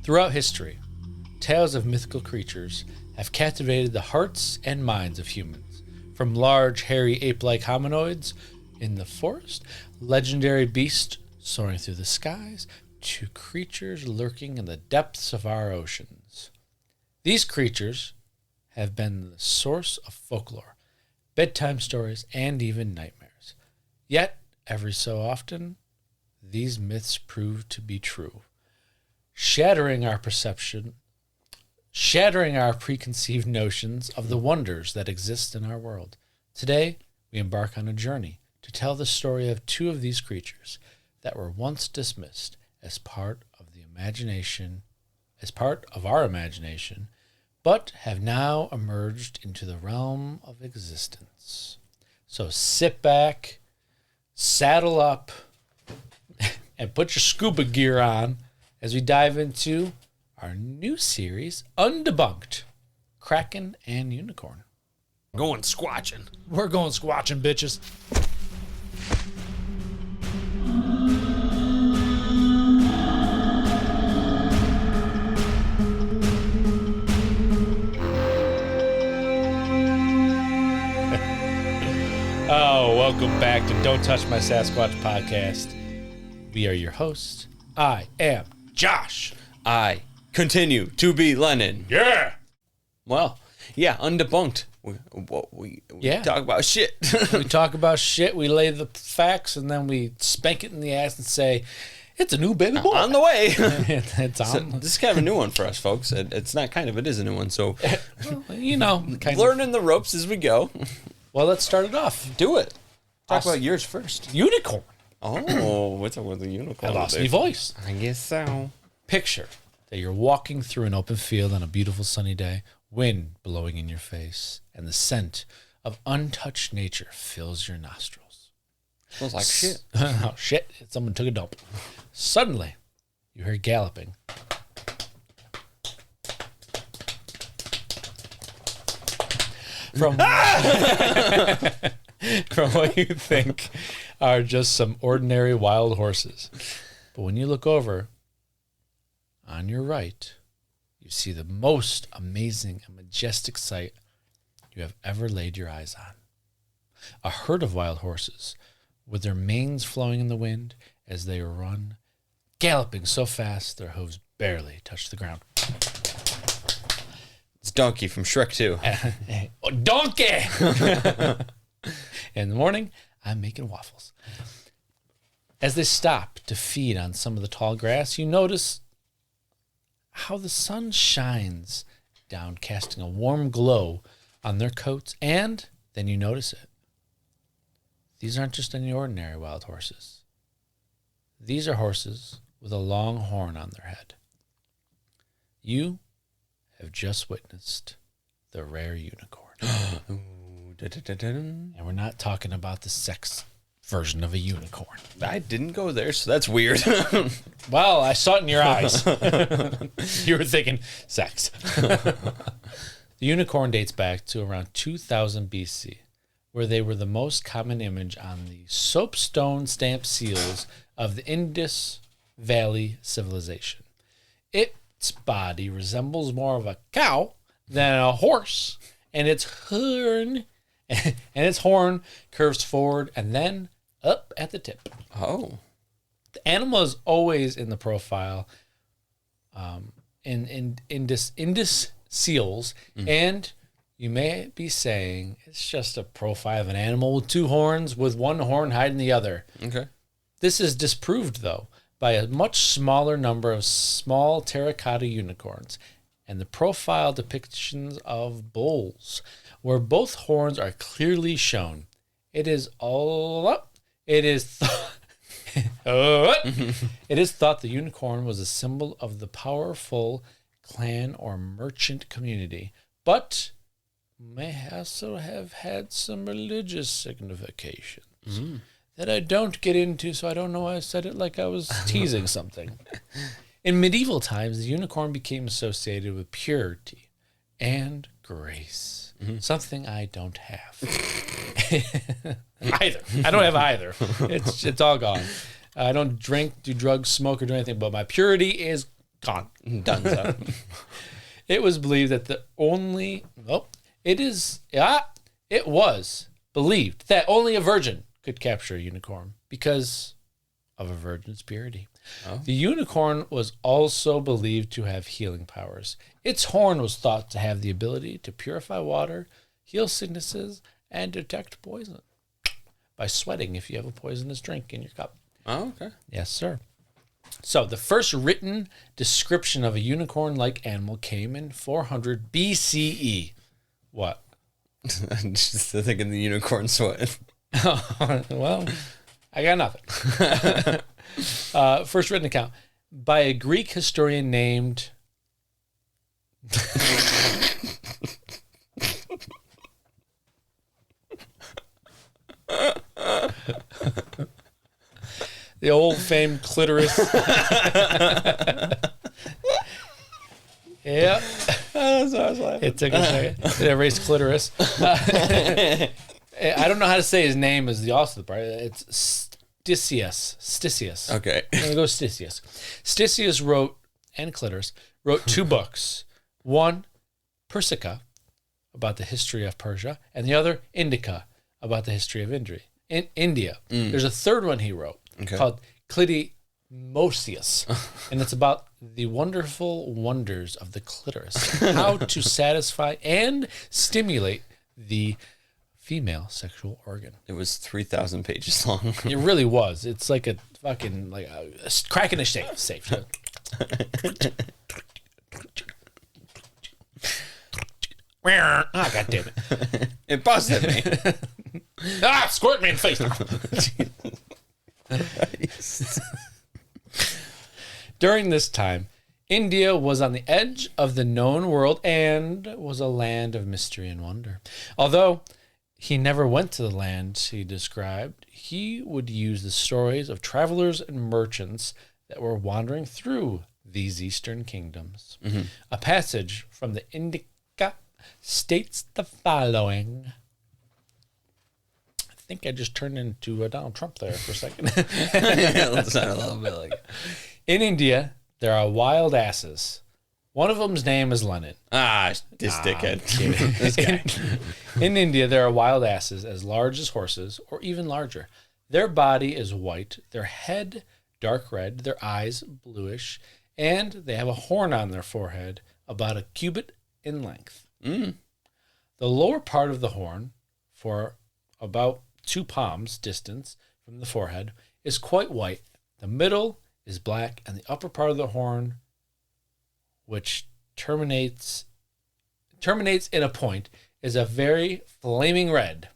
Throughout history, tales of mythical creatures have captivated the hearts and minds of humans. From large, hairy, ape-like hominoids in the forest, legendary beasts soaring through the skies, to creatures lurking in the depths of our oceans. These creatures have been the source of folklore, bedtime stories, and even nightmares. Yet, every so often, these myths prove to be true, shattering our preconceived notions of the wonders that exist in our world. Today, we embark on a journey to tell the story of two of these creatures that were once dismissed as part of our imagination, but have now emerged into the realm of existence. So sit back, saddle up, and put your scuba gear on as we dive into our new series, Undebunked, Kraken and Unicorn. Going squatching. We're going squatching, bitches. Oh, welcome back to Don't Touch My Sasquatch podcast. We are your hosts. I am Josh. I continue to be Lennon. Yeah. Well, yeah, Undebunked. We talk about shit. We talk about shit, we lay the facts, and then we spank it in the ass and say, it's a new baby boy. On the way. It's on. So, this is kind of a new one for us, folks. It's not kind of, it is a new one. So, well, you know, learning the ropes as we go. Well, let's start it off. Do it. Talk about yours first. Unicorn. Oh, what's up with the unicorn? I lost my voice. I guess so. Picture that you're walking through an open field on a beautiful sunny day, wind blowing in your face, and the scent of untouched nature fills your nostrils. Smells like shit. Oh, shit. Someone took a dump. Suddenly, you hear galloping. From what you think are just some ordinary wild horses. But when you look over, on your right, you see the most amazing and majestic sight you have ever laid your eyes on. A herd of wild horses, with their manes flowing in the wind as they run, galloping so fast their hooves barely touch the ground. It's Donkey from Shrek 2. Oh, donkey! In the morning, I'm making waffles. As they stop to feed on some of the tall grass, you notice how the sun shines down, casting a warm glow on their coats, and then you notice it. These aren't just any ordinary wild horses. These are horses with a long horn on their head. You have just witnessed the rare unicorn. And we're not talking about the sex version of a unicorn. I didn't go there, so that's weird. Well, I saw it in your eyes. You were thinking sex. The unicorn dates back to around 2000 BC, where they were the most common image on the soapstone stamp seals of the Indus Valley civilization. Its body resembles more of a cow than a horse, and its horn curves forward and then up at the tip. Oh. The animal is always in the profile in Indus seals, and you may be saying it's just a profile of an animal with two horns, with one horn hiding the other. Okay. This is disproved, though, by a much smaller number of small terracotta unicorns and the profile depictions of bulls, where both horns are clearly shown. It is thought the unicorn was a symbol of the powerful clan or merchant community, but may also have had some religious significations that I don't get into, so I don't know why I said it like I was teasing something. In medieval times, the unicorn became associated with purity and grace, something I don't have. Either. I don't have either. It's all gone. I don't drink, do drugs, smoke, or do anything, but my purity is Gone. Dunzo. It was believed that it was believed that only a virgin could capture a unicorn because of a virgin's purity. Oh. The unicorn was also believed to have healing powers. Its horn was thought to have the ability to purify water, heal sicknesses, and detect poison by sweating if you have a poisonous drink in your cup. Oh, okay. Yes, sir. So the first written description of a unicorn-like animal came in 400 BCE. What? I'm just thinking the unicorn sweat. Well, I got nothing. First written account by a Greek historian named... the old famed clitoris. Yeah. That's what I was laughing. It took a second. It erased clitoris. I don't know how to say his name is the also the part. It's Stysius. Okay. I'm going to go Stysius. Stysius wrote two books. One, Persica, about the history of Persia, and the other, Indica, about the history of India. There's a third one he wrote called Clitomosius, and it's about the wonderful wonders of the clitoris, how to satisfy and stimulate the female sexual organ. It was 3,000 pages long. It really was. It's like a fucking like a crack in a safe. Ah, God damn it! It busted me. Squirt me in the face. Nice. During this time, India was on the edge of the known world and was a land of mystery and wonder. Although he never went to the land he described, he would use the stories of travelers and merchants that were wandering through these eastern kingdoms. Mm-hmm. A passage from the Indica states the following. I think I just turned into Donald Trump there for a second. That sounded a little bit like it. In India, there are wild asses. One of them's name is Lenin. This dickhead. This guy. In India, there are wild asses as large as horses or even larger. Their body is white, their head dark red, their eyes bluish, and they have a horn on their forehead about a cubit in length. The lower part of the horn, for about 2 palms distance from the forehead, is quite white. The middle is black, and the upper part of the horn, which terminates in a point, is a very flaming red,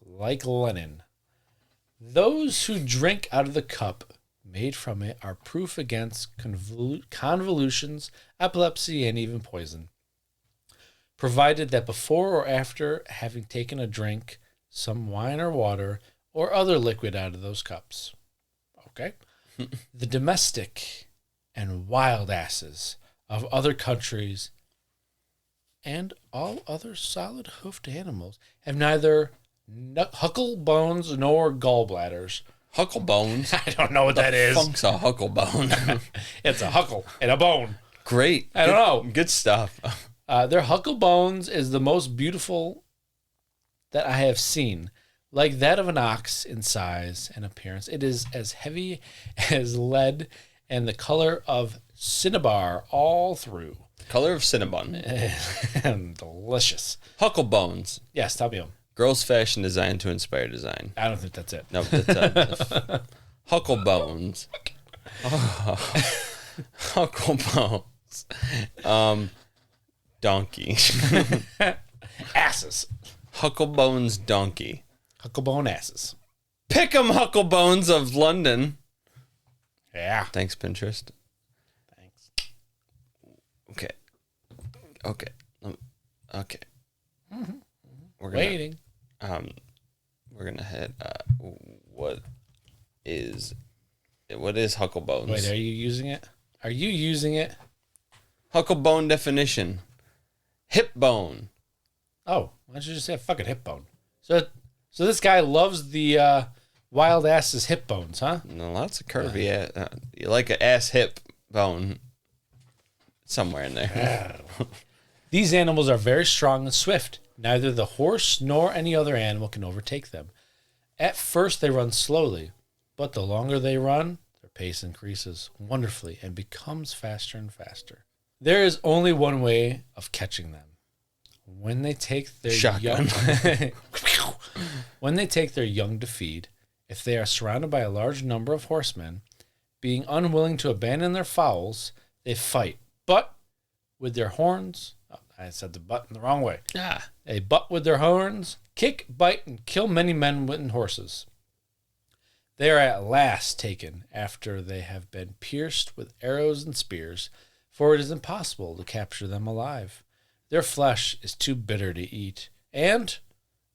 like Lenin. Those who drink out of the cup made from it are proof against convulsions, epilepsy, and even poison, provided that before or after having taken a drink, some wine or water or other liquid out of those cups. Okay? The domestic and wild asses of other countries and all other solid hoofed animals have neither hucklebones nor gallbladders. Hucklebones? I don't know what that is. The funk's a hucklebone. It's a huckle and a bone. Great. I don't know. Good stuff. Their hucklebones is the most beautiful that I have seen. Like that of an ox in size and appearance, it is as heavy as lead and the color of cinnabar all through. Color of cinnamon. And delicious. Hucklebones. Yes, tell me them. Girls' fashion design to inspire design. I don't think that's it. No, that's hucklebones. Hucklebones. Donkey. Asses. Hucklebones donkey. Hucklebone asses. Pick 'em Hucklebones of London. Yeah. Thanks, Pinterest. Thanks. Okay. Mm-hmm. We're waiting. We're gonna head. What is Hucklebones? Wait, are you using it? Hucklebone definition. Hip bone. Oh, why don't you just say fucking hip bone? So this guy loves the wild ass's hip bones, huh? No, lots of curvy. You like an ass hip bone. Somewhere in there. These animals are very strong and swift. Neither the horse nor any other animal can overtake them. At first, they run slowly, but the longer they run, their pace increases wonderfully and becomes faster and faster. There is only one way of catching them. When they take their young to feed, if they are surrounded by a large number of horsemen, being unwilling to abandon their fowls, they fight. But with their horns, I said the butt in the wrong way. They butt with their horns, kick, bite, and kill many men and horses. They are at last taken after they have been pierced with arrows and spears, for it is impossible to capture them alive. Their flesh is too bitter to eat, and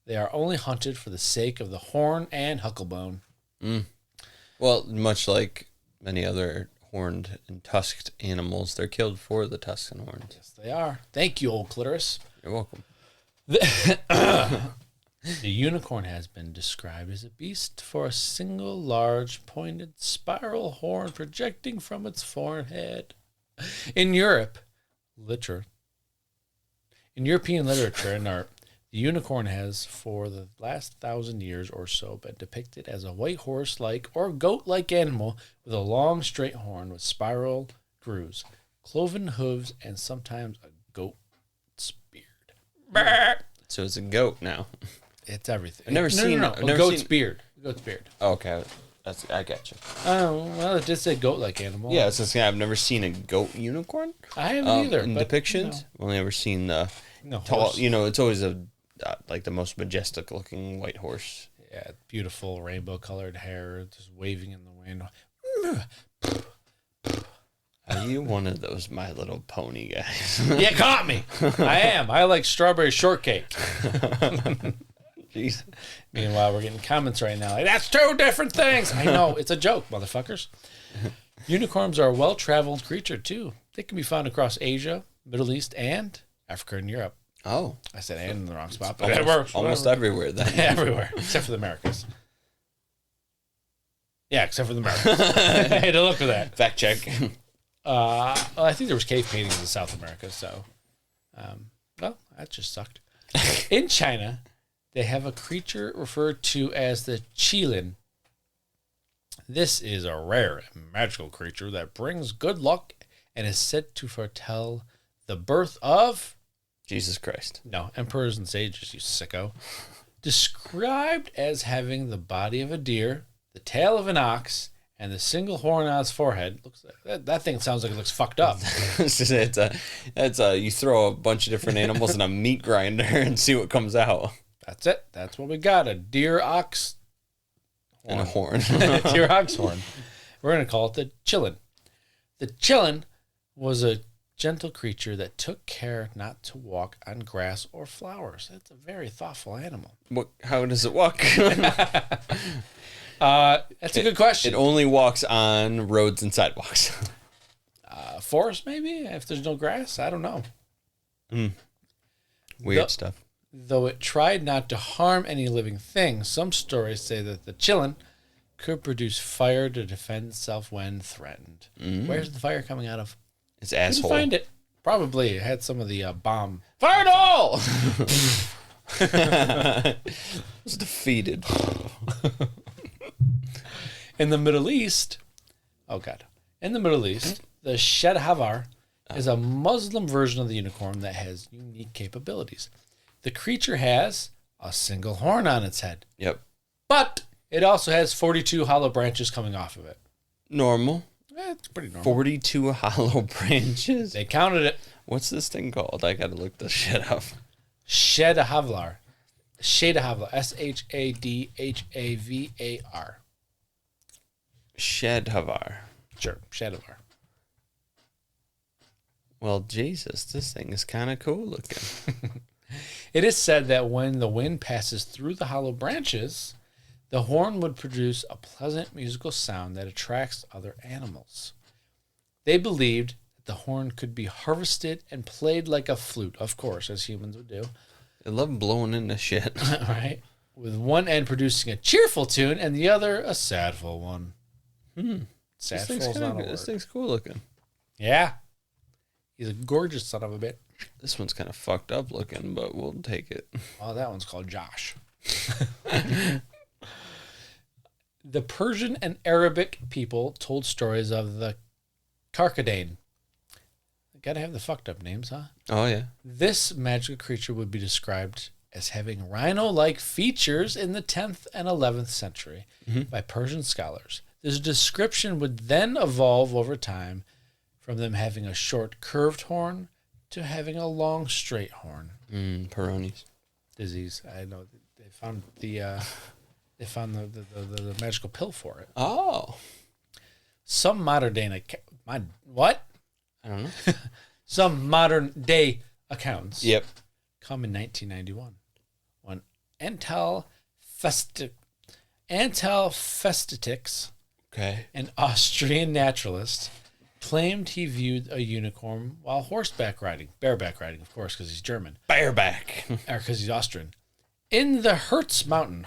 they are only hunted for the sake of the horn and hucklebone. Well, much like many other horned and tusked animals, they're killed for the tusks and horns. Yes, they are. Thank you, old clitoris. You're welcome. The unicorn has been described as a beast for a single large pointed spiral horn projecting from its forehead. In European literature and art, the unicorn has, for the last 1,000 years or so, been depicted as a white horse-like or goat-like animal with a long, straight horn with spiral grooves, cloven hooves, and sometimes a goat's beard. So it's a goat now. It's everything. I've never seen a goat's beard. A goat's beard. Oh, okay, I got you. Oh, well, it did say goat-like animal. Yeah, so I've never seen a goat unicorn. I haven't either. In depictions, I've only ever seen the tall. Horse. It's always like the most majestic looking white horse. Yeah, beautiful rainbow-colored hair, just waving in the wind. Are you one of those My Little Pony guys? You caught me. I am. I like strawberry shortcake. Jeez. Meanwhile, we're getting comments right now. Like, that's two different things. I know. It's a joke, motherfuckers. Unicorns are a well-traveled creature, too. They can be found across Asia, Middle East, and Africa and Europe. Oh. I said and in the wrong spot, but it works. Almost everywhere, then. Everywhere, except for the Americas. Yeah, except for the Americas. I had to look for that. Fact check. Well, I think there was cave paintings in South America, so... well, that just sucked. In China, they have a creature referred to as the qilin. This is a rare and magical creature that brings good luck and is said to foretell the birth of... Jesus Christ. No, emperors and sages, you sicko. Described as having the body of a deer, the tail of an ox, and the single horn on its forehead. Looks like, that thing sounds like it looks fucked up. You throw a bunch of different animals in a meat grinder and see what comes out. That's it. That's what we got. A deer, ox, horn. And a horn. Deer, ox, horn. We're going to call it the qilin. The qilin was a gentle creature that took care not to walk on grass or flowers. It's a very thoughtful animal. How does it walk? That's a good question. It only walks on roads and sidewalks. Forest, maybe? If there's no grass? I don't know. Weird stuff. Though it tried not to harm any living thing, some stories say that the qilin could produce fire to defend itself when threatened. Where's the fire coming out of? Its asshole. Couldn't find it. Probably it had some of the bomb. Fire it all! It was defeated. In the Middle East, the Shadhavar is a Muslim version of the unicorn that has unique capabilities. The creature has a single horn on its head. Yep. But it also has 42 hollow branches coming off of it. Normal. It's pretty normal. 42 hollow branches. They counted it. What's this thing called? I gotta look this shit up. Shadhavar. Shadhavar. Shadhavar. Shadhavar. Sure, Shadhavar. Well, Jesus, this thing is kind of cool looking. It is said that when the wind passes through the hollow branches, the horn would produce a pleasant musical sound that attracts other animals. They believed that the horn could be harvested and played like a flute, of course, as humans would do. They love blowing into shit. Right? With one end producing a cheerful tune and the other a sadful one. Sadful is not a word. This thing's cool looking. Yeah. He's a gorgeous son of a bitch. This one's kind of fucked up looking, but we'll take it. Oh, that one's called Josh. The Persian and Arabic people told stories of the Karkadane. Gotta have the fucked up names, huh? Oh, yeah. This magical creature would be described as having rhino-like features in the 10th and 11th century by Persian scholars. This description would then evolve over time from them having a short curved horn to having a long straight horn. Peronis. Disease. I know they found the magical pill for it. Oh. Some modern day what? I don't know. Some modern day accounts. Yep. Come in 1991 when Antal Festitix, Okay. an Austrian naturalist, claimed he viewed a unicorn while bareback riding, of course, because he's German, Bareback. or because he's Austrian, in the Harz Mountain,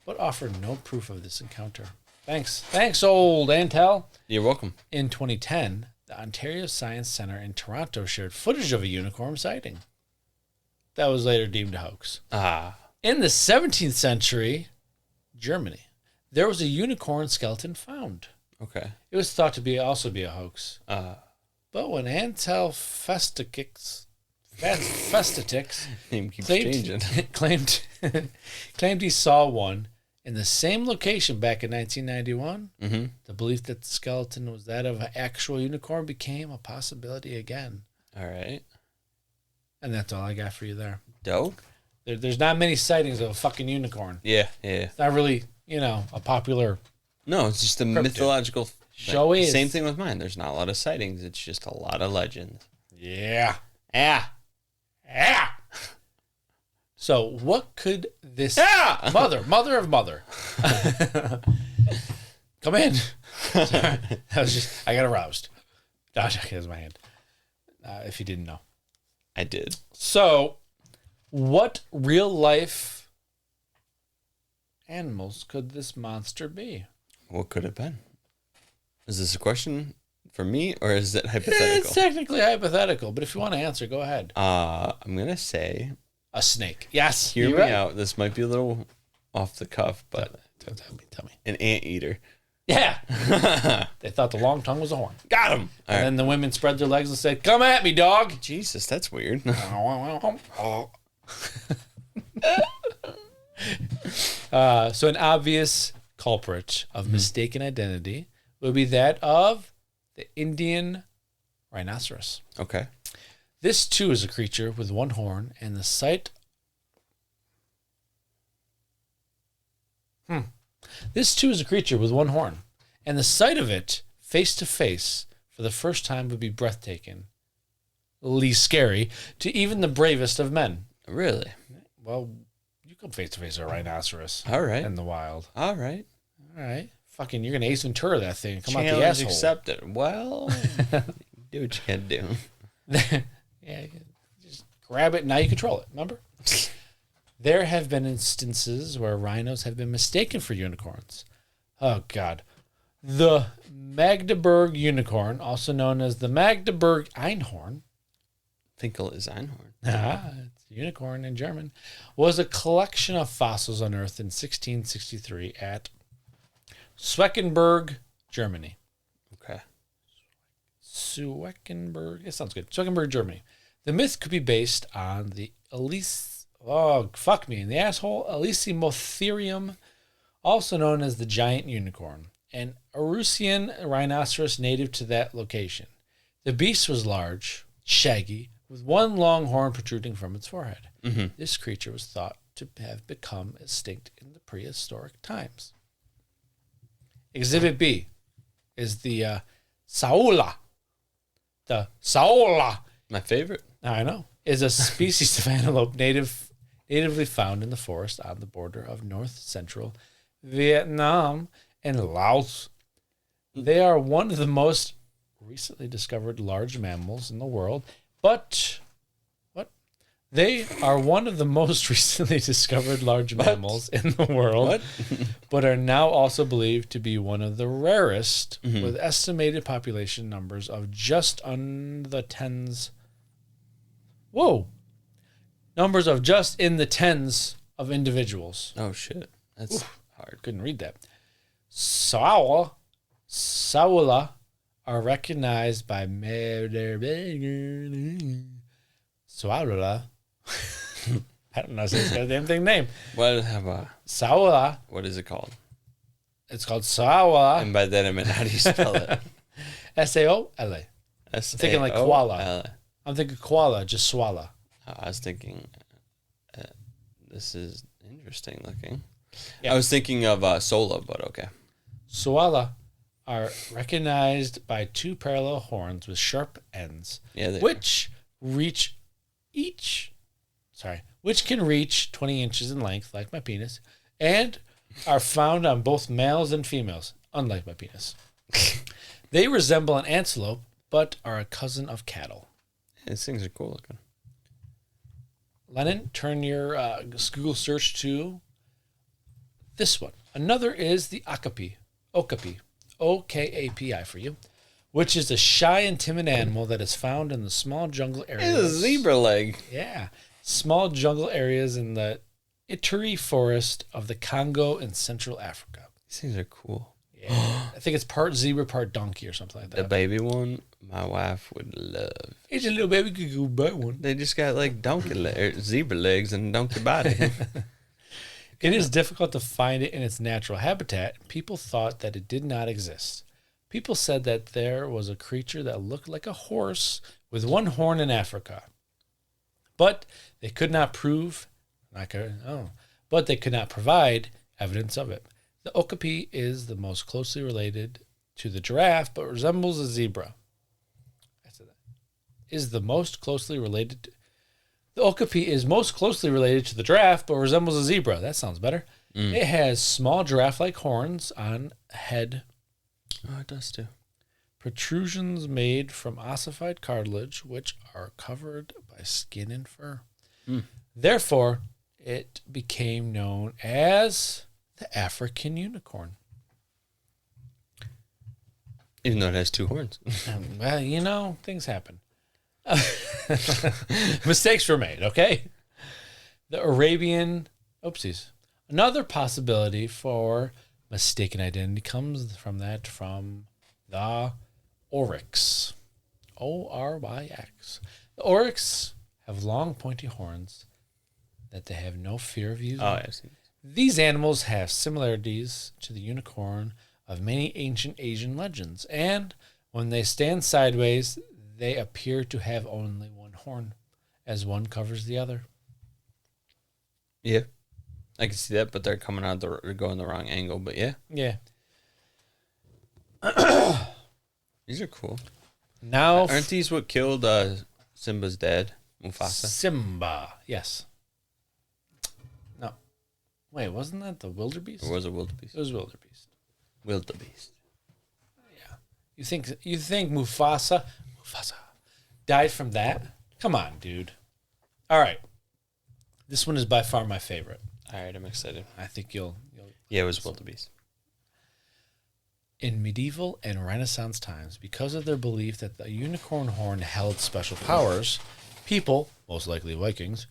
but offered no proof of this encounter. Thanks, old Antal. You're welcome. In 2010, the Ontario Science Centre in Toronto shared footage of a unicorn sighting. That was later deemed a hoax. In the 17th century, Germany, there was a unicorn skeleton found. Okay. It was thought to also be a hoax. But when Antal Festitix Name keeps changing. claimed he saw one in the same location back in 1991, the belief that the skeleton was that of an actual unicorn became a possibility again. All right. And that's all I got for you there. Dope. There's not many sightings of a fucking unicorn. Yeah. It's not really, a popular... No, it's just a mythological... Show is. Same thing with mine. There's not a lot of sightings. It's just a lot of legends. Yeah. So what could this mother of mother come in? Sorry. I got aroused. Here's my hand. If you didn't know. I did. So what real life animals could this monster be? What could it have been? Is this a question for me or is it hypothetical? It's technically hypothetical, but if you want to answer, go ahead. I'm going to say... A snake. Yes. Hear me out. This might be a little off the cuff, but... Tell me. An anteater. Yeah. They thought the long tongue was a horn. Got him. And then the women spread their legs and said, "Come at me, dog." Jesus, that's weird. So an obvious culprit of mistaken identity would be that of the Indian rhinoceros. Okay. This, too, is a creature with one horn, and the sight... This, too, is a creature with one horn, and the sight of it, face to face, for the first time would be breathtakingly scary to even the bravest of men. Really? Well, you come face to face with a rhinoceros. All right. In the wild. All right. Fucking, you're going to Ace Ventura that thing. Come out the Challenge asshole. accepted. Well, do what you can do. Yeah, just grab it. Now you control it. Remember? There have been instances where rhinos have been mistaken for unicorns. Oh, God. The Magdeburg unicorn, also known as the Magdeburg Einhorn. Finkel is Einhorn. It's unicorn in German. Was a collection of fossils unearthed in 1663 at Schweckenberg, Germany. Okay. Schweckenberg. It sounds good. Schweckenberg, Germany. The myth could be based on the Elysiomotherium, also known as the giant unicorn, an Arusian rhinoceros native to that location. The beast was large, shaggy, with one long horn protruding from its forehead. This creature was thought to have become extinct in the prehistoric times. Exhibit B is the Saola. The Saola. My favorite. I know. Is a species of antelope natively found in the forest on the border of north-central Vietnam and Laos. They are one of the most recently discovered large mammals in the world, but They are one of the most recently discovered large mammals in the world, but are now also believed to be one of the rarest, with estimated population numbers of just under the tens. Whoa! Numbers of just in the tens of individuals. Oh, shit. That's hard. Couldn't read that. Saula are recognized by Saula. I don't know this goddamn thing name. Saula. What is it called? It's called Saula. And by that I meant, how do you spell it? Saola. I'm thinking like koala. I'm thinking koala, just swallow. I was thinking, this is interesting looking. Yeah. I was thinking of Sola, but okay. Saola are recognized by two parallel horns with sharp ends, which can reach 20 inches in length, like my penis, and are found on both males and females, unlike my penis. They resemble an antelope, but are a cousin of cattle. These things are cool looking. Lennon, turn your Google search to this one. Another is the okapi, O-K-A-P-I for you, which is a shy and timid animal that is found in the small jungle areas. It's a zebra leg. Yeah. Small jungle areas in the Ituri forest of the Congo in Central Africa. These things are cool. Yeah. I think it's part zebra, part donkey or something like that. The baby one, my wife would love. It's a little baby could go buy one. They just got like zebra legs and donkey body. It is difficult to find it in its natural habitat. People thought that it did not exist. People said that there was a creature that looked like a horse with one horn in Africa. But they could not provide evidence of it. The okapi is the most closely related to the giraffe, but resembles a zebra. The okapi is most closely related to the giraffe, but resembles a zebra. That sounds better. It has small giraffe-like horns on head. Oh, it does too. Protrusions made from ossified cartilage, which are covered by skin and fur. Therefore, it became known as the African unicorn. Even though it has two horns. Well, things happen. Mistakes were made, okay? The Arabian... Oopsies. Another possibility for mistaken identity comes from the oryx. O-R-Y-X. The oryx have long, pointy horns that they have no fear of using. Oh, I've seen this. These animals have similarities to the unicorn of many ancient Asian legends, and when they stand sideways, they appear to have only one horn, as one covers the other. Yeah, I can see that, but they're going the wrong angle. But yeah, these are cool. Now, aren't these what killed Simba's dad, Mufasa? Simba, yes. No, wait, wasn't that the wildebeest? Or was it wildebeest? It was wildebeest. Wildebeest. Yeah, you think Mufasa died from that? Come on, dude. All right. This one is by far my favorite. All right, I'm excited. I think you'll Yeah, it was wildebeest. In medieval and Renaissance times, because of their belief that the unicorn horn held special powers, people, most likely Vikings,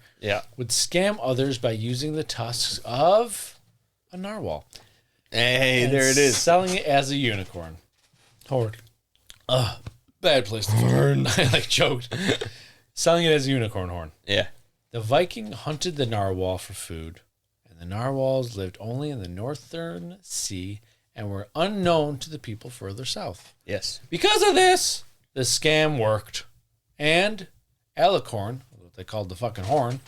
would scam others by using the tusks of a narwhal. Hey, there it is. Selling it as a unicorn. Horn. Bad place to horn. I choked. Selling it as a unicorn horn. Yeah. The Viking hunted the narwhal for food, and the narwhals lived only in the northern sea and were unknown to the people further south. Yes. Because of this, the scam worked, and alicorn, what they called the fucking horn,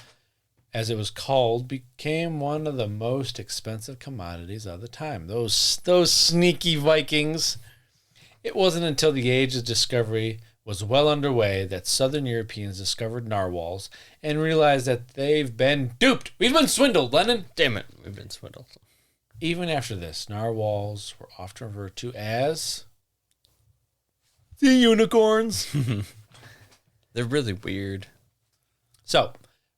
as it was called, became one of the most expensive commodities of the time. Those sneaky Vikings. It wasn't until the age of discovery was well underway that southern Europeans discovered narwhals and realized that they've been duped. We've been swindled, Lennon. Damn it, we've been swindled. Even after this, narwhals were often referred to as the unicorns. They're really weird. So,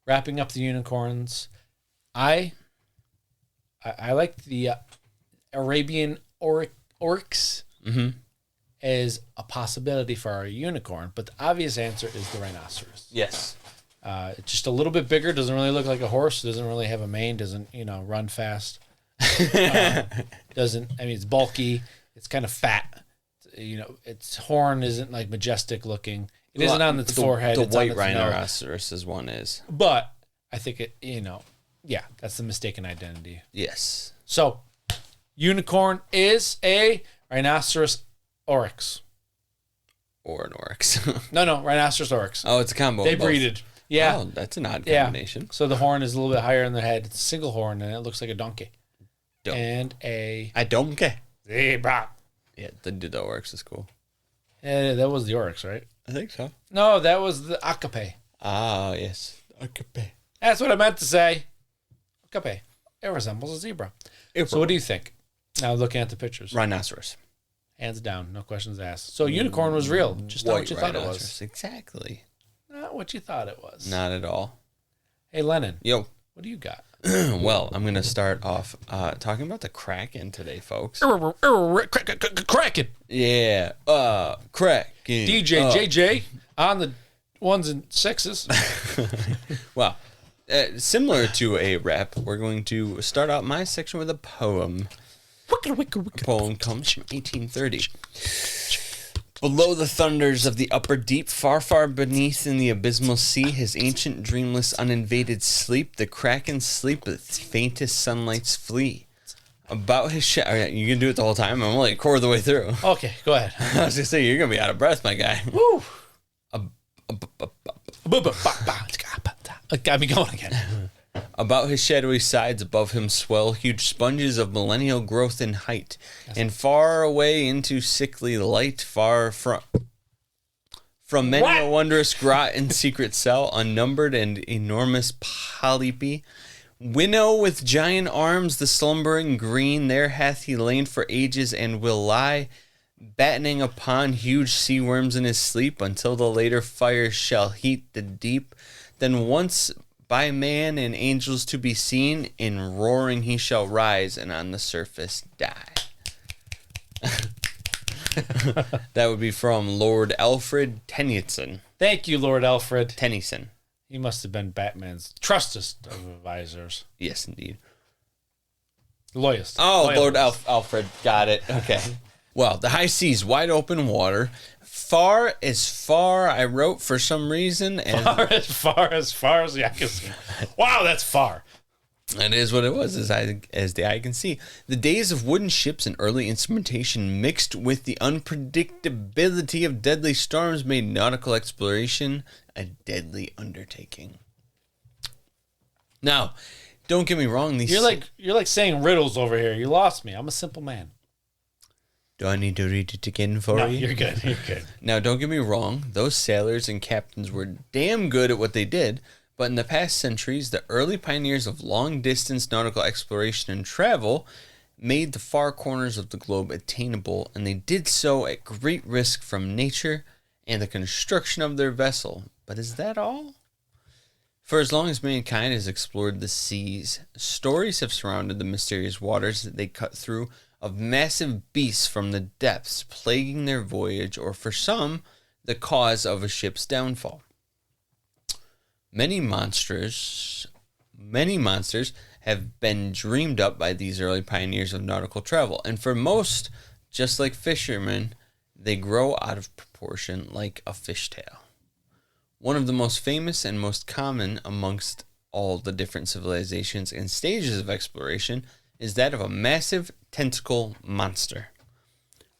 wrapping up the unicorns. I like the Arabian oryx as a possibility for our unicorn, but the obvious answer is the rhinoceros. Yes. It's just a little bit bigger. Doesn't really look like a horse. Doesn't really have a mane. Doesn't run fast. It's bulky. It's kind of fat. Its horn isn't like majestic looking. It isn't on its forehead. The it's white on its rhinoceros one is. But I think that's the mistaken identity. Yes. So, unicorn is a rhinoceros oryx. Or an oryx. No, rhinoceros oryx. Oh, it's a combo. They breeded. Yeah. Oh, that's an odd combination. So the horn is a little bit higher in the head. It's a single horn, and it looks like a donkey. And a donkey. zebra. Yeah, the oryx is cool. Yeah, that was the oryx, right? I think so. No, that was the okapi. Ah, yes. Okapi. That's what I meant to say. Okapi. It resembles a zebra. So what do you think? Now looking at the pictures. Rhinoceros. Hands down, no questions asked. So unicorn was real, just not what you thought it was. Exactly. Not what you thought it was. Not at all. Hey, Lennon. Yo. What do you got? Well, I'm going to start off talking about the Kraken today, folks. Kraken. Yeah. Kraken. DJ JJ on the ones and sixes. Well, similar to a rap, we're going to start out my section with a poem. A poem comes from 1830. Below the thunders of the upper deep, far, far beneath in the abysmal sea, his ancient, dreamless, uninvaded sleep, the Kraken sleep with faintest sunlights flee. About his you can do it the whole time. I'm only a quarter of the way through. Okay, go ahead. I was gonna say you're gonna be out of breath, my guy. Woo! Got me going again. About his shadowy sides above him swell huge sponges of millennial growth in height, and far away into sickly light, far from many a wondrous grot and secret cell, unnumbered and enormous polypi, winnow with giant arms the slumbering green, there hath he lain for ages and will lie, battening upon huge sea worms in his sleep, until the later fires shall heat the deep. Then once by man and angels to be seen, in roaring he shall rise, and on the surface die. That would be from Lord Alfred Tennyson. Thank you, Lord Alfred. Tennyson. He must have been Batman's trustest of advisors. Yes, indeed. Loyalist. Oh, Lord Alfred. Got it. Okay. Well, the high seas, wide open water. Far as far, I wrote for some reason. And far as the eye can see. Wow, that's far. That is what it was, as the eye can see. The days of wooden ships and early instrumentation mixed with the unpredictability of deadly storms made nautical exploration a deadly undertaking. Now, don't get me wrong. You're like saying riddles over here. You lost me. I'm a simple man. Do I need to read it again for you? No, you're good. You're good. Now, don't get me wrong. Those sailors and captains were damn good at what they did. But in the past centuries, the early pioneers of long-distance nautical exploration and travel made the far corners of the globe attainable, and they did so at great risk from nature and the construction of their vessel. But is that all? For as long as mankind has explored the seas, stories have surrounded the mysterious waters that they cut through of massive beasts from the depths plaguing their voyage, or for some, the cause of a ship's downfall. Many monsters have been dreamed up by these early pioneers of nautical travel, and for most, just like fishermen, they grow out of proportion like a fishtail. One of the most famous and most common amongst all the different civilizations and stages of exploration is that of a massive tentacle monster.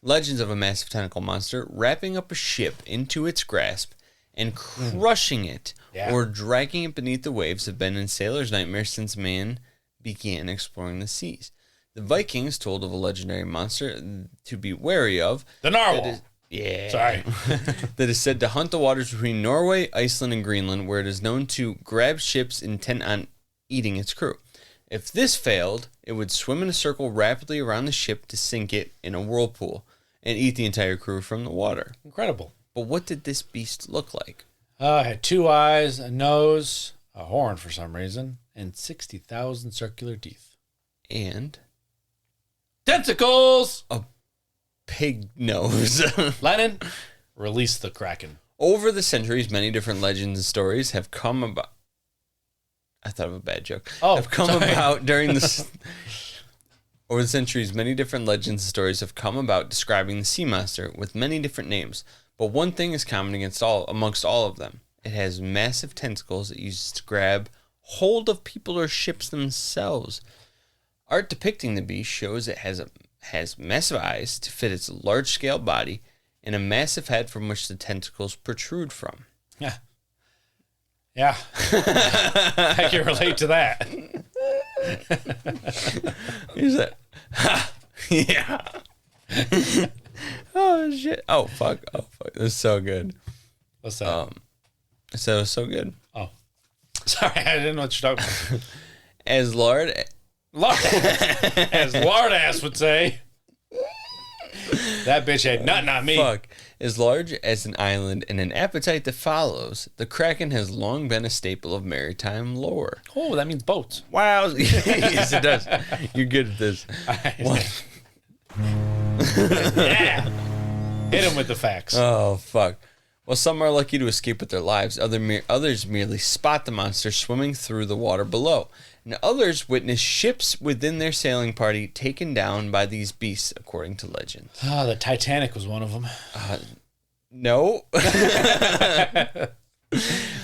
Legends of a massive tentacle monster wrapping up a ship into its grasp and crushing it or dragging it beneath the waves have been in sailors' nightmares since man began exploring the seas. The Vikings told of a legendary monster to be wary of. The narwhal. Sorry. That is said to hunt the waters between Norway, Iceland, and Greenland, where it is known to grab ships intent on eating its crew. If this failed, it would swim in a circle rapidly around the ship to sink it in a whirlpool and eat the entire crew from the water. Incredible. But what did this beast look like? It had 2 eyes, a nose, a horn for some reason, and 60,000 circular teeth. And tentacles! A pig nose. Lennon, release the Kraken. Over the centuries, many different legends and stories have come about. I thought of a bad joke. Have come about during this. Over the centuries, many different legends and stories have come about describing the sea monster with many different names. But one thing is common amongst all of them. It has massive tentacles it uses to grab hold of people or ships themselves. Art depicting the beast shows it has massive eyes to fit its large-scale body and a massive head from which the tentacles protrude from. Yeah. Yeah. I can relate to that. Who's that? Yeah. Oh, shit. Oh, fuck. This is so good. What's that? So good. Oh. Sorry, I didn't know what you're talking about. As Lardass would say. That bitch had nothing on me. Fuck. As large as an island and an appetite that follows, the Kraken has long been a staple of maritime lore. Oh, that means boats. Wow. Yes, it does. You're good at this. Yeah. Hit him with the facts. Oh, fuck. Well, some are lucky to escape with their lives. Others merely spot the monster swimming through the water below. And others witness ships within their sailing party taken down by these beasts, according to legends. Oh, the Titanic was one of them. No.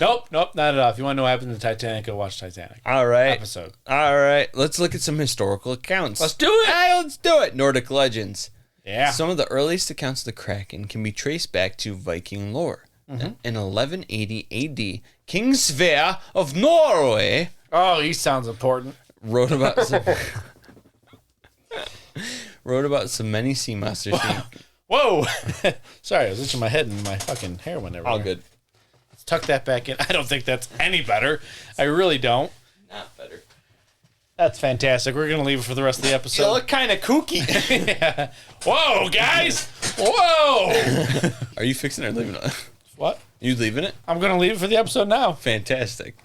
Nope, not at all. If you want to know what happened to the Titanic, go watch Titanic. All right. Episode. All right. Let's look at some historical accounts. Let's do it. Hey, let's do it. Nordic legends. Yeah. Some of the earliest accounts of the Kraken can be traced back to Viking lore. Mm-hmm. In 1180 AD, King Sverre of Norway... Oh, he sounds important. wrote about some many sea monsters. Whoa. Sorry, I was itching my head and my fucking hair went everywhere. All good. Let's tuck that back in. I don't think that's any better. I really don't. Not better. That's fantastic. We're going to leave it for the rest of the episode. You look kind of kooky. Yeah. Whoa, guys. Whoa. Are you fixing it or leaving it? What? You leaving it? I'm going to leave it for the episode now. Fantastic.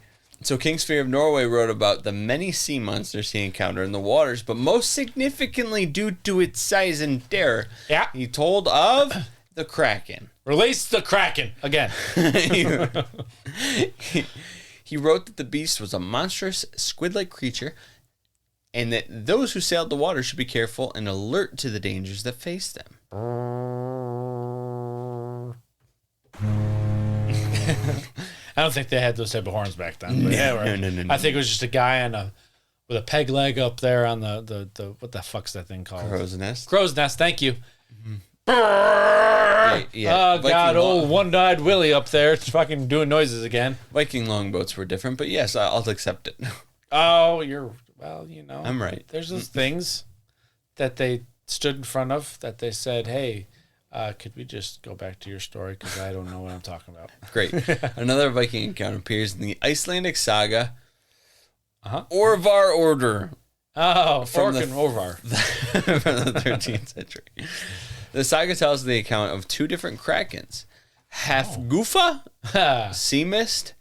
So King Sverre of Norway wrote about the many sea monsters he encountered in the waters, but most significantly due to its size and terror, he told of the Kraken. Release the Kraken again. He wrote that the beast was a monstrous squid-like creature and that those who sailed the water should be careful and alert to the dangers that faced them. I don't think they had those type of horns back then. But No. I think it was just a guy with a peg leg up there on the what the fuck's that thing called? Crow's nest. Crow's nest. Thank you. Yeah, Oh God! Viking one-eyed Willie up there, fucking doing noises again. Viking longboats were different, but yes, I'll accept it. Oh, I'm right. There's those things that they stood in front of that they said, "Hey, could we just go back to your story because I don't know what I'm talking about." Great. Another Viking encounter appears in the Icelandic saga Orvar Order. Oh, From Orc and Orvar. From the 13th century. The saga tells the account of two different krakens, Hafgufa, Sea Mist,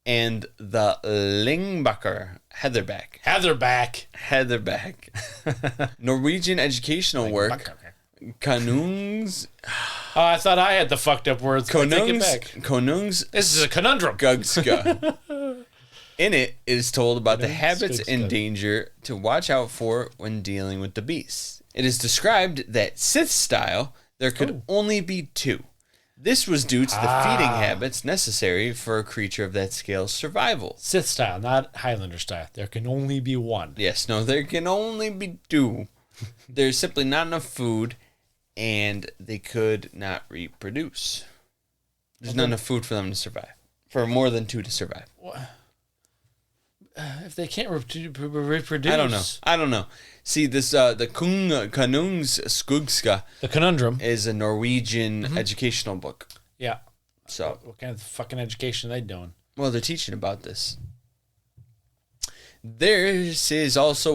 and the Lingbakker, Heatherback. Norwegian educational work, Konungs. Oh, I thought I had the fucked up words. Konungs. This is a conundrum. Gugska. In it is told about the habits and danger to watch out for when dealing with the beasts. It is described that Sith style, there could only be two. This was due to the feeding habits necessary for a creature of that scale's survival. Sith style, not Highlander style. There can only be one. Yes, no, there can only be two. There's simply not enough food, and they could not reproduce. There's not enough food for them to survive. For more than two to survive. If they can't reproduce, I don't know. See, this the Konungs Skugska, the conundrum, is a Norwegian educational book. Yeah. So what kind of fucking education are they doing? Well, they're teaching about this. This is also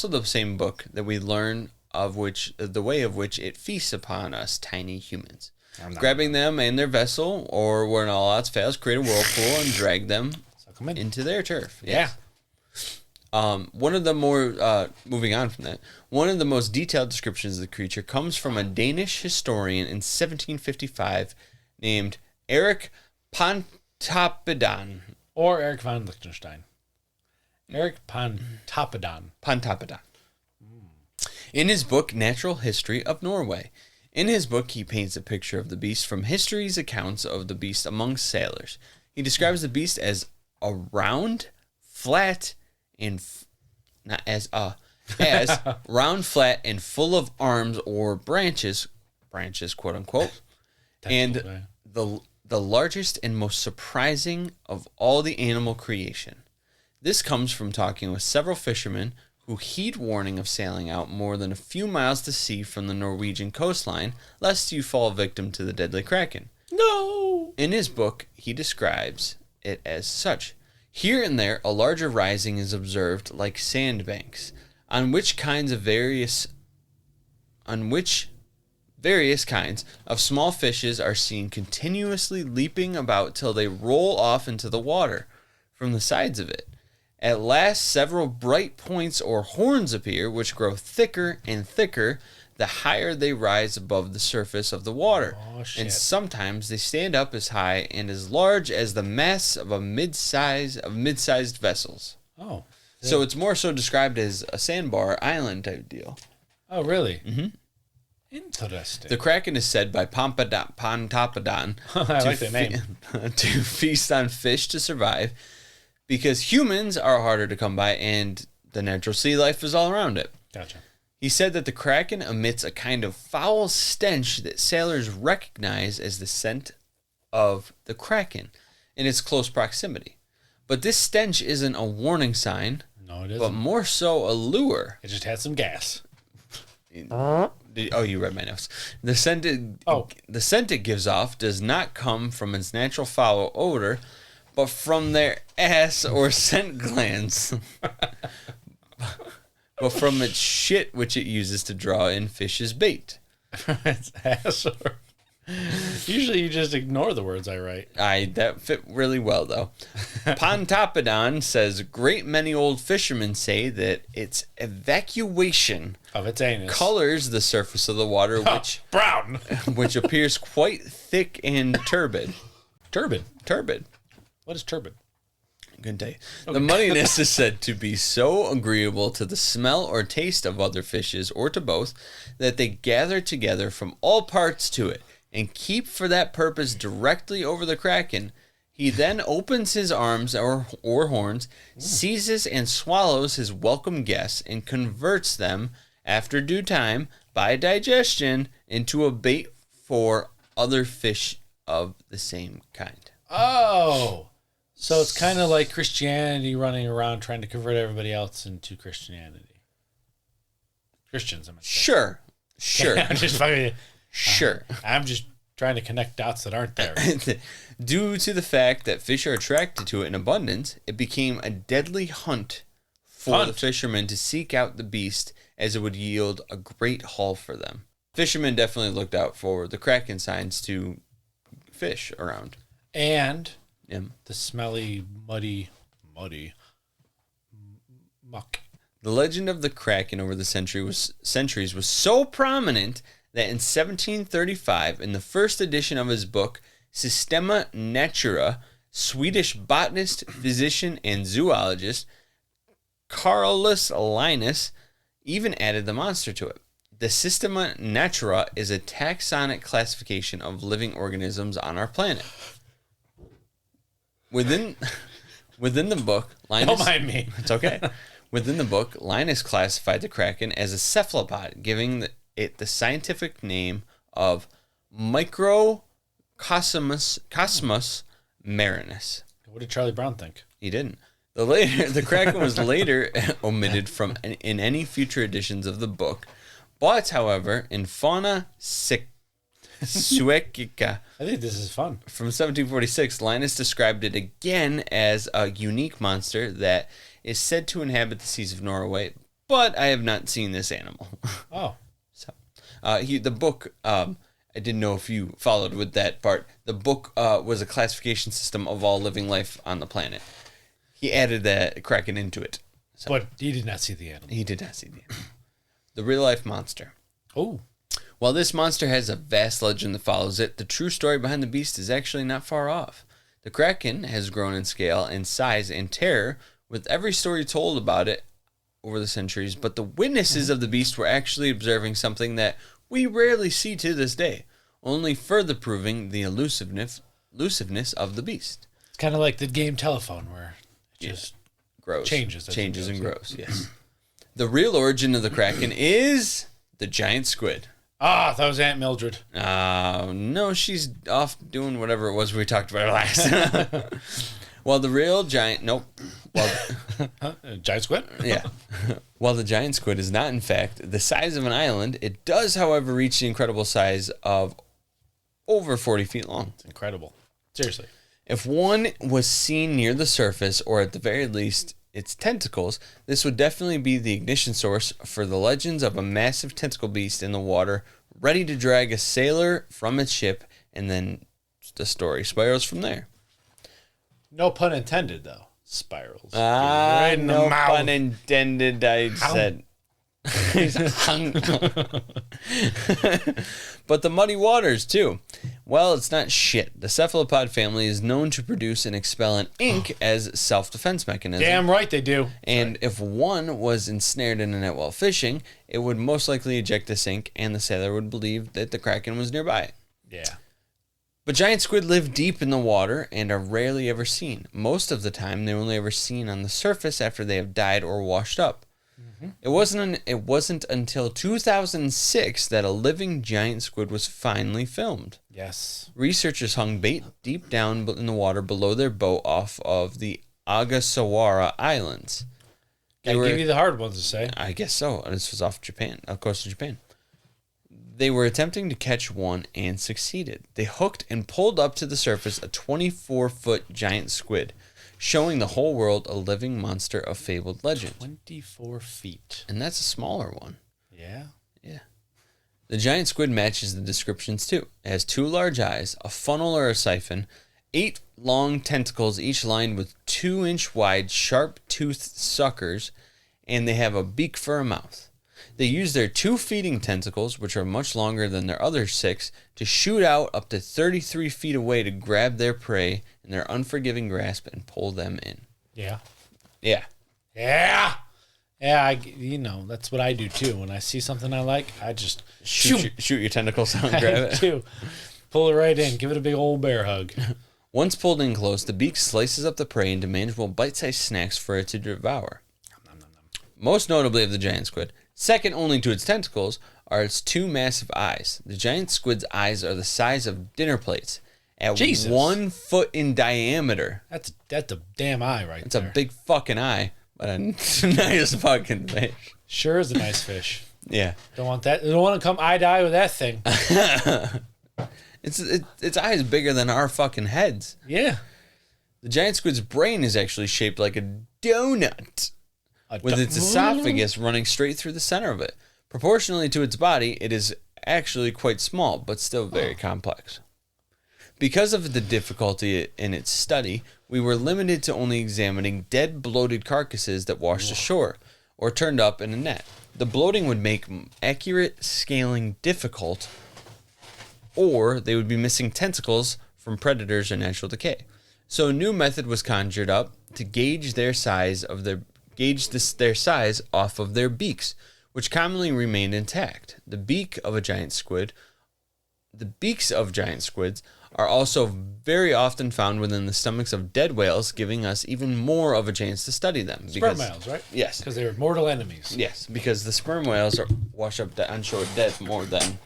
the same book that we learn of the way of which it feasts upon us tiny humans. grabbing them and their vessel, or when all odds fails, create a whirlpool and drag them into their turf. Yes. Yeah. One of the more, moving on from that, one of the most detailed descriptions of the creature comes from a Danish historian in 1755 named Erik Pontoppidan. Or Eric von Liechtenstein. Erik Pontoppidan. In his book, Natural History of Norway. In his book, he paints a picture of the beast from history's accounts of the beast among sailors. He describes the beast as a round, flat, and round, flat, and full of arms or branches, quote unquote, and the largest and most surprising of all the animal creation. This comes from talking with several fishermen who heed warning of sailing out more than a few miles to sea from the Norwegian coastline, lest you fall victim to the deadly Kraken. No! In his book, he describes it as such. Here and there, a larger rising is observed like sandbanks, on which various kinds of small fishes are seen continuously leaping about till they roll off into the water from the sides of it. At last, several bright points or horns appear, which grow thicker and thicker the higher they rise above the surface of the water. Oh, shit. And sometimes they stand up as high and as large as the masts of mid-sized vessels. Oh. So it's more so described as a sandbar island type deal. Oh, really? Mm-hmm. Interesting. The Kraken is said by Pontoppidan I like that name. To feast on fish to survive, because humans are harder to come by and the natural sea life is all around it. Gotcha. He said that the Kraken emits a kind of foul stench that sailors recognize as the scent of the Kraken in its close proximity. But this stench isn't a warning sign, no, it isn't, but more so a lure. It just had some gas. You read my notes. The scent it gives off does not come from its natural foul odor, but from their ass or scent glands. But from its shit, which it uses to draw in fish as bait. Its ass or... Usually you just ignore the words I write. That fit really well, though. Pontoppidan says a great many old fishermen say that its evacuation of its anus colors the surface of the water, which brown, which appears quite thick and turbid. Turbid. What is turbid? I couldn't tell you. Okay. The muddiness is said to be so agreeable to the smell or taste of other fishes, or to both, that they gather together from all parts to it, and keep for that purpose directly over the Kraken. He then opens his arms or horns, seizes and swallows his welcome guests, and converts them, after due time, by digestion, into a bait for other fish of the same kind. Oh, so it's kind of like Christianity running around trying to convert everybody else into Christianity. Christians, I'm sure. I'm just fucking... Sure. I'm just trying to connect dots that aren't there. Due to the fact that fish are attracted to it in abundance, it became a deadly hunt for the fishermen to seek out the beast, as it would yield a great haul for them. Fishermen definitely looked out for the Kraken signs to fish around. And the smelly, muddy muck. The legend of the Kraken over the centuries was so prominent that in 1735, in the first edition of his book, Systema Naturae, Swedish botanist, physician, and zoologist Carolus Linus even added the monster to it. The Systema Naturae is a taxonic classification of living organisms on our planet. Within the book, Linus... Don't mind me. It's okay. Within the book, Linus classified the Kraken as a cephalopod, giving it the scientific name of Microcosmus marinus. What did Charlie Brown think? He didn't. The Kraken was later omitted from in any future editions of the book, but, however, in Fauna Suekica, I think this is fun. From 1746, Linus described it again as a unique monster that is said to inhabit the seas of Norway, but I have not seen this animal. Oh. So, the book I didn't know if you followed with that part. The book was a classification system of all living life on the planet. He added that Kraken into it. So But he did not see the animal. he did not see the animal. The real-life monster. Oh. While this monster has a vast legend that follows it, the true story behind the beast is actually not far off. The Kraken has grown in scale and size and terror with every story told about it over the centuries, but the witnesses of the beast were actually observing something that we rarely see to this day, only further proving the elusiveness of the beast. It's kind of like the game Telephone where it just Grows. changes. Changes and grows, yes. The real origin of the Kraken is the giant squid. Ah, I thought it was Aunt Mildred. No, she's off doing whatever it was we talked about last. While the real giant... Nope. Giant squid? Yeah. While the giant squid is not, in fact, the size of an island, it does, however, reach the incredible size of over 40 feet long. It's incredible. Seriously. If one was seen near the surface, or at the very least its tentacles, this would definitely be the ignition source for the legends of a massive tentacle beast in the water, ready to drag a sailor from its ship, and then the story spirals from there. No pun intended, though. Spirals. Right in the no mouth. pun Pun intended, I said. But the muddy waters, too. Well, it's not shit. The cephalopod family is known to produce and expel an ink as self-defense mechanism. Damn right they do. And if one was ensnared in a net while fishing, it would most likely eject this ink, and the sailor would believe that the Kraken was nearby. Yeah. But giant squid live deep in the water and are rarely ever seen. Most of the time, they're only ever seen on the surface after they have died or washed up. It wasn't until 2006 that a living giant squid was finally filmed. Yes. Researchers hung bait deep down in the water below their boat off of the Ogasawara Islands. Gotta give you the hard ones to say. I guess so. This was off coast of Japan. They were attempting to catch one and succeeded. They hooked and pulled up to the surface a 24-foot giant squid, showing the whole world a living monster of fabled legend. 24 feet. And that's a smaller one. Yeah. Yeah. The giant squid matches the descriptions too. It has 2 large eyes, a funnel or a siphon, 8 long tentacles, each lined with 2-inch wide sharp-toothed suckers, and they have a beak for a mouth. They use their 2 feeding tentacles, which are much longer than their other 6, to shoot out up to 33 feet away to grab their prey in their unforgiving grasp and pull them in. Yeah. Yeah. Yeah. Yeah, that's what I do too. When I see something I like, I just Shoot your tentacles out and grab it. too. Pull it right in. Give it a big old bear hug. Once pulled in close, the beak slices up the prey into manageable bite-sized snacks for it to devour. Most notably of the giant squid, second only to its tentacles, are its 2 massive eyes. The giant squid's eyes are the size of dinner plates, at Jesus. 1 foot in diameter. That's a damn eye right It's there. a big fucking eye, but a nice fucking fish. Sure is a nice fish. Yeah. Don't want that. Don't want to come eye to eye with that thing. Its eye is bigger than our fucking heads. Yeah. The giant squid's brain is actually shaped like a donut, with its esophagus running straight through the center of it. Proportionally to its body, it is actually quite small, but still very complex. Because of the difficulty in its study, we were limited to only examining dead, bloated carcasses that washed ashore, or turned up in a net. The bloating would make accurate scaling difficult, or they would be missing tentacles from predators or natural decay. So a new method was conjured up to gauge their size off of their beaks, which commonly remained intact. The beaks of giant squids are also very often found within the stomachs of dead whales, giving us even more of a chance to study them. Sperm whales, right? Yes. Because they're mortal enemies. Yes, because the sperm whales are wash up on shore dead more than,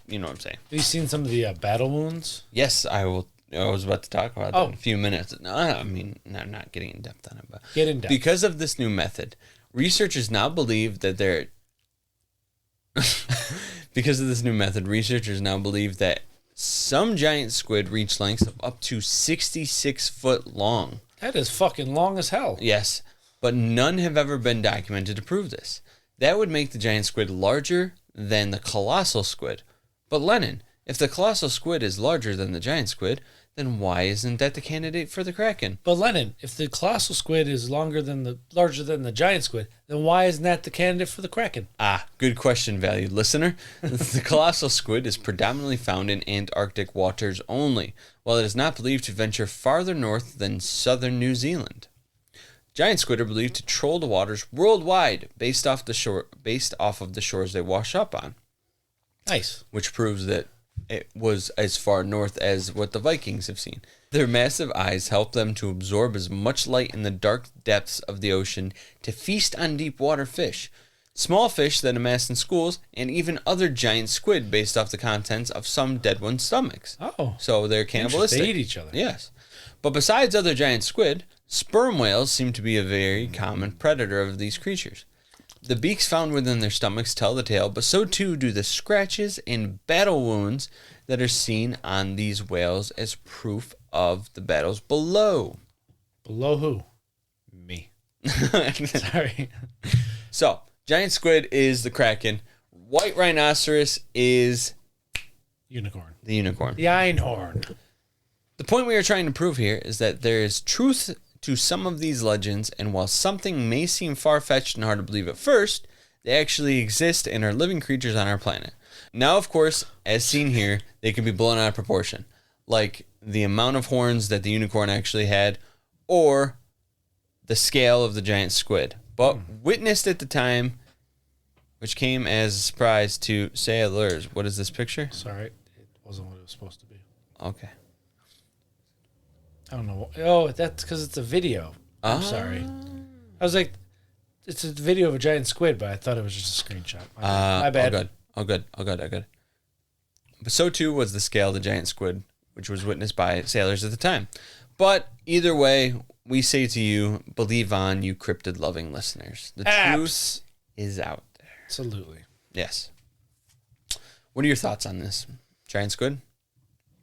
you know what I'm saying. Have you seen some of the battle wounds? Yes, I will. I was about to talk about that in a few minutes. No, I'm not getting in depth on it, but Get in depth. because of this new method, researchers now believe that some giant squid reach lengths of up to 66 foot long. That is fucking long as hell. Yes, but none have ever been documented to prove this. That would make the giant squid larger than the colossal squid, But Lennon, if the colossal squid is larger than the giant squid, then why isn't that the candidate for the Kraken? But Lennon, if the colossal squid is larger than the giant squid, then why isn't that the candidate for the Kraken? Ah, good question, valued listener. The colossal squid is predominantly found in Antarctic waters only, while it is not believed to venture farther north than southern New Zealand. Giant squid are believed to troll the waters worldwide based off of the shores they wash up on. Nice. Which proves that it was as far north as what the Vikings have seen. Their massive eyes help them to absorb as much light in the dark depths of the ocean to feast on deep water fish, small fish that amass in schools, and even other giant squid based off the contents of some dead one's stomachs. Oh. So they're cannibalistic. They eat each other. Yes. But besides other giant squid, sperm whales seem to be a very common predator of these creatures. The beaks found within their stomachs tell the tale, but so too do the scratches and battle wounds that are seen on these whales as proof of the battles below. Below who? Me. Sorry. So, giant squid is the Kraken. White rhinoceros is... Unicorn. The unicorn. The einhorn. The point we are trying to prove here is that there is truth to some of these legends, and while something may seem far-fetched and hard to believe at first, they actually exist and are living creatures on our planet. Now, of course, as seen here, they can be blown out of proportion, like the amount of horns that the unicorn actually had, or the scale of the giant squid. But witnessed at the time, which came as a surprise to sailors. What is this picture? Sorry, it wasn't what it was supposed to be. Okay. I don't know. Oh, that's because it's a video. I'm sorry. I was like, it's a video of a giant squid, but I thought it was just a screenshot. My bad. Oh, good. But so too was the scale of the giant squid, which was witnessed by sailors at the time. But either way, we say to you, believe on, you cryptid-loving listeners. The truth is out there. Absolutely. Yes. What are your thoughts on this? Giant squid?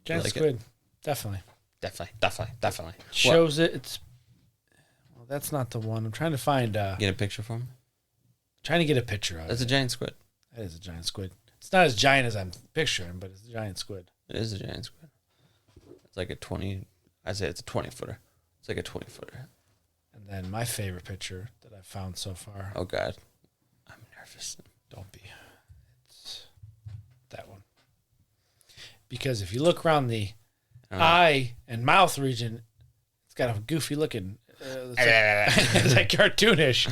Giant squid. Definitely. Definitely. Shows it. It's. Well, that's not the one. I'm trying to find. Get a picture for me? Trying to get a picture of it. That's a giant squid. That is a giant squid. It's not as giant as I'm picturing, but it's a giant squid. It is a giant squid. It's like a 20. I'd say it's a 20-footer. It's like a 20-footer. And then my favorite picture that I've found so far. Oh, God. I'm nervous. Don't be. It's that one. Because if you look around the eye and mouth region, it's got a goofy looking. It's like cartoonish.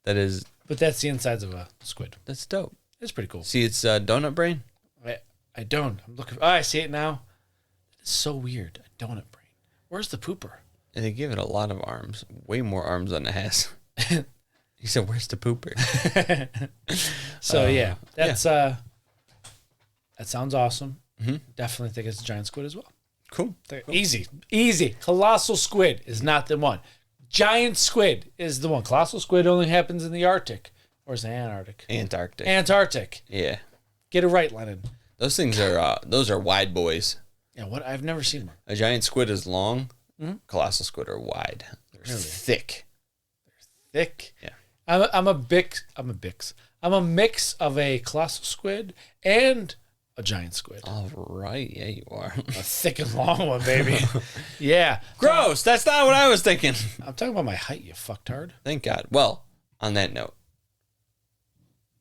That is. But that's the insides of a squid. That's dope. It's pretty cool. See, it's donut brain. I don't. I'm looking. I see it now. It's so weird. A donut brain. Where's the pooper? And they give it a lot of arms. Way more arms than it has. He said, "Where's the pooper?" So yeah, that's that sounds awesome. Mm-hmm. Definitely think it's a giant squid as well. Cool. Easy. Colossal squid is not the one. Giant squid is the one. Colossal squid only happens in the Arctic. Or is it Antarctic? Antarctic. Yeah. Get it right, Lennon. Those things are those are wide boys. Yeah, what? I've never seen one. A giant squid is long. Mm-hmm. Colossal squid are wide. They're thick. They're thick. Yeah. I'm a mix of a colossal squid and a giant squid. All right. Yeah, you are. A thick and long one, baby. Yeah. Gross. That's not what I was thinking. I'm talking about my height, you fucktard. Thank God. Well, on that note,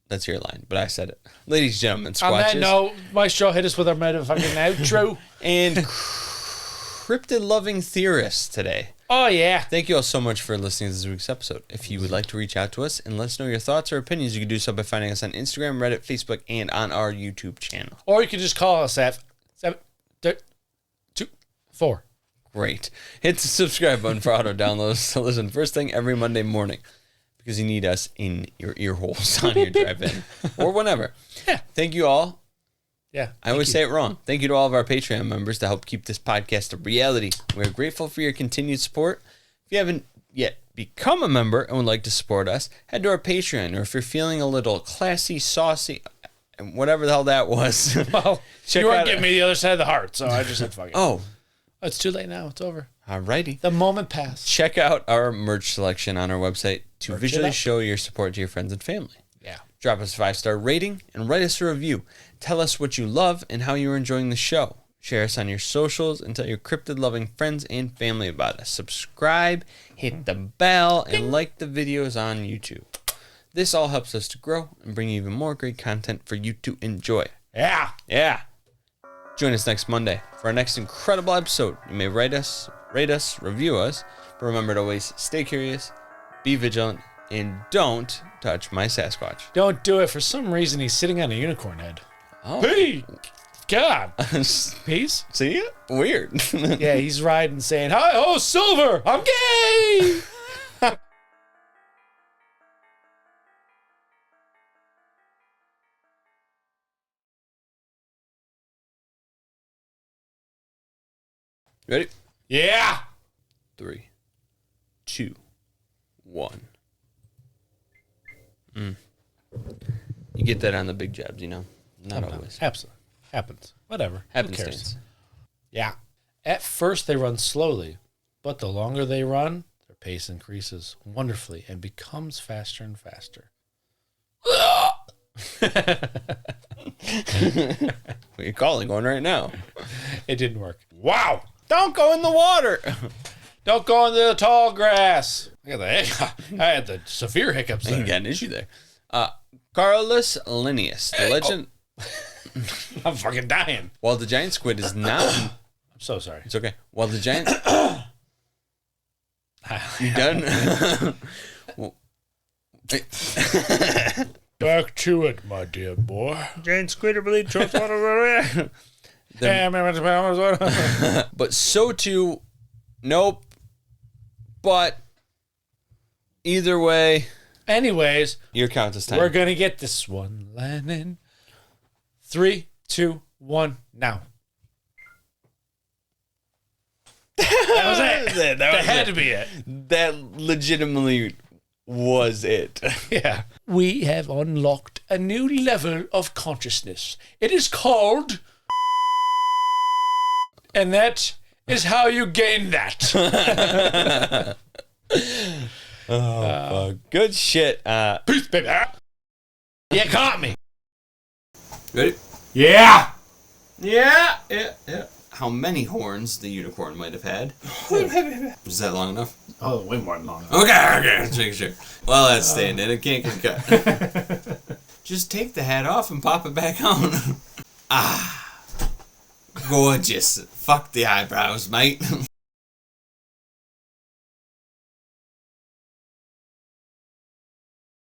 that's your line, but I said it. Ladies and gentlemen, Squatches. On that note, Maestro, hit us with our motherfucking outro. And cryptid-loving theorists today. Oh, yeah. Thank you all so much for listening to this week's episode. If you would like to reach out to us and let us know your thoughts or opinions, you can do so by finding us on Instagram, Reddit, Facebook, and on our YouTube channel. Or you can just call us at 724. Great. Hit the subscribe button for auto downloads to listen first thing every Monday morning, because you need us in your ear holes on your drive-in or whenever. Yeah. Thank you all. Yeah. I always say it wrong. Thank you to all of our Patreon members to help keep this podcast a reality. We're grateful for your continued support. If you haven't yet become a member and would like to support us, head to our Patreon. Or if you're feeling a little classy, saucy, and whatever the hell that was. Well, you weren't giving me the other side of the heart, so I just said fuck it. Oh, it's too late now. It's over. Alrighty. The moment passed. Check out our merch selection on our website to visually show your support to your friends and family. Yeah. Drop us a 5-star rating and write us a review. Tell us what you love and how you are enjoying the show. Share us on your socials and tell your cryptid-loving friends and family about us. Subscribe, hit the bell, and like the videos on YouTube. This all helps us to grow and bring you even more great content for you to enjoy. Yeah. Join us next Monday for our next incredible episode. You may rate us, review us, but remember to always stay curious, be vigilant, and don't touch my Sasquatch. Don't do it. For some reason, he's sitting on a unicorn head. Oh. Hey, God. Peace? See? Weird. Yeah, he's riding saying, hi, oh, Silver, I'm gay. Ready? Yeah. 3, 2, 1. You get that on the big jobs, you know? Not always. Absolutely. Happens. Whatever. Who cares? Happenstance. Yeah. At first, they run slowly, but the longer they run, their pace increases wonderfully and becomes faster and faster. What are you calling one right now? It didn't work. Wow. Don't go in the water. Don't go into the tall grass. I had the severe hiccups there. You got an issue there. Carolus Linnaeus, the legend. I'm fucking dying. While the giant squid is not. I'm so sorry. It's okay. While the giant. You done? Back to it, my dear boy. Giant squid really chose But so too. Nope. But either way. Anyways, Your count is time. we're going to get this one landing. 3, 2, 1, now. That was it. That had to be it. That legitimately was it. Yeah. We have unlocked a new level of consciousness. It is called... And that is how you gain that. Fuck. Good shit. Peace, baby. You caught me. Ready? Yeah. Yeah. How many horns the unicorn might have had? Was that long enough? Oh, way more than long. Okay. Let's make sure. Well, that's staying in. It can't get cut. Just take the hat off and pop it back on. Gorgeous. Fuck the eyebrows, mate.